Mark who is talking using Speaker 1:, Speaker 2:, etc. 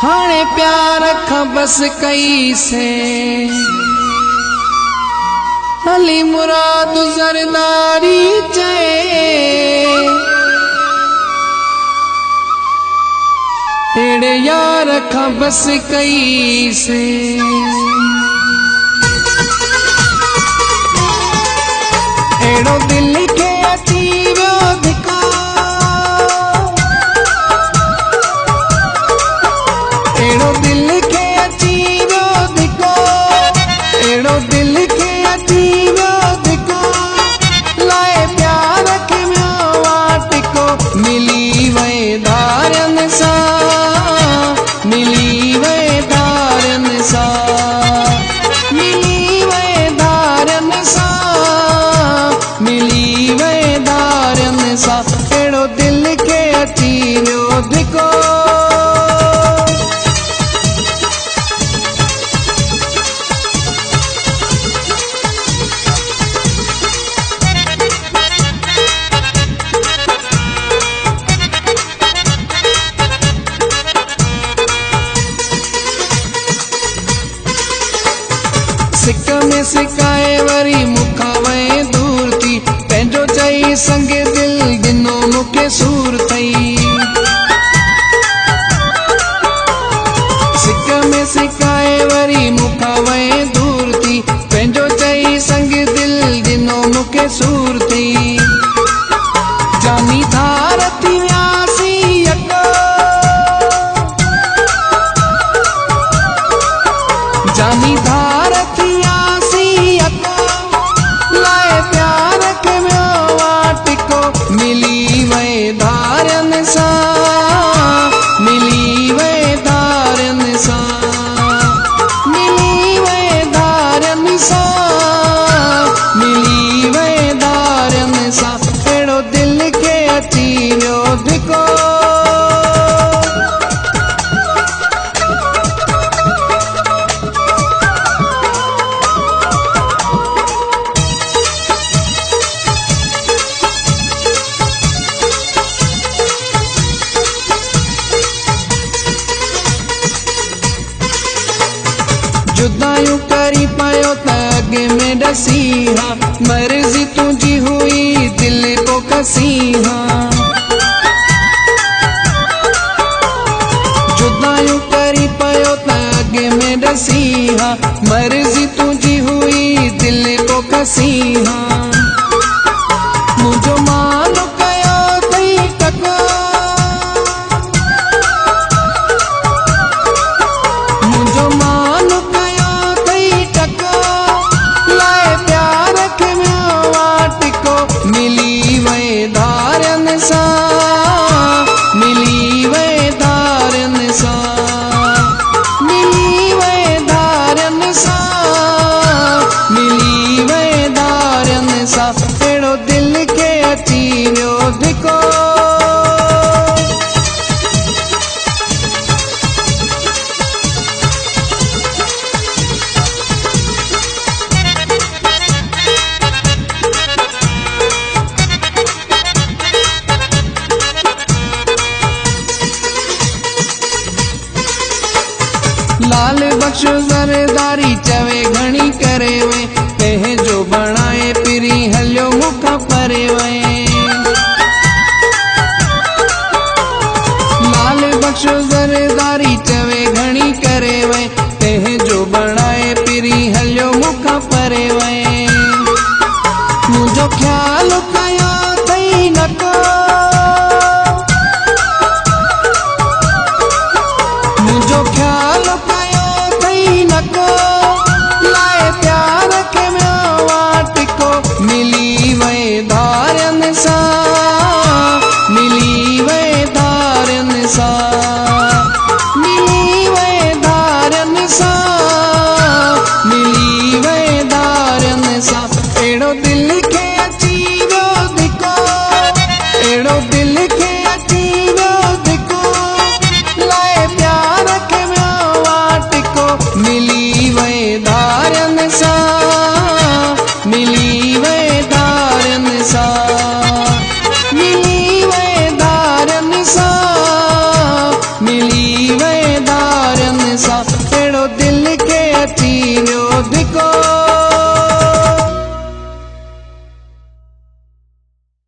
Speaker 1: हाणे प्यार खां बस कई से अली मुराद ज़रदारी चए तेरे यार खां बस कई से एड़ो दिल के अची वियो धिको एड़ो दिल के अची वियो धिको एड़ो दिल के अची वियो धिको लाए प्यार के म्योवा टिको मिली वए धारन सा मिली वए धारन सा मिली वए धारन सा मिली वए धारन सा एड़ो दिल के अची वियो धिको सिक में सिकाए वरी मुखा वए दूर थी पंहिंजो चई संग दिल गिनो मूंखे सूर थई सिक में सिकाए वरी मुखा वए दूर थी पंहिंजो चई संग दिल गिनो मूंखे सूर थई जानी धार थी वियासी यको जानी धार मिली वए धारन सा मिली वए धारन सा मिली वए धारन सा मिली वए धारन सा एड़ो दिल के अची वियो धिको जुदायूं करी पायो त अॻ में डसी हा मर्ज़ी तुंहिंजी हुई दिल को कसी हा जुदायूं करी पायो त अॻ में डसी हा मर्ज़ी तुंहिंजी हुई दिल को कसी हा मुंहिंजो मान कयो अथई टको मुंहिंजो मान मिली वए धारन सा मिली वए धारन सा मिली वए धारन सा मिली वए धारन सा एड़ो दिल के अची वियो धिको लाल बख्श ज़रदारी चवे घणी करे वे पंहिंजो बणाए पिरी हलियो मूंखां परे वे लाल बख्श ज़रदारी चवे घणी करे वे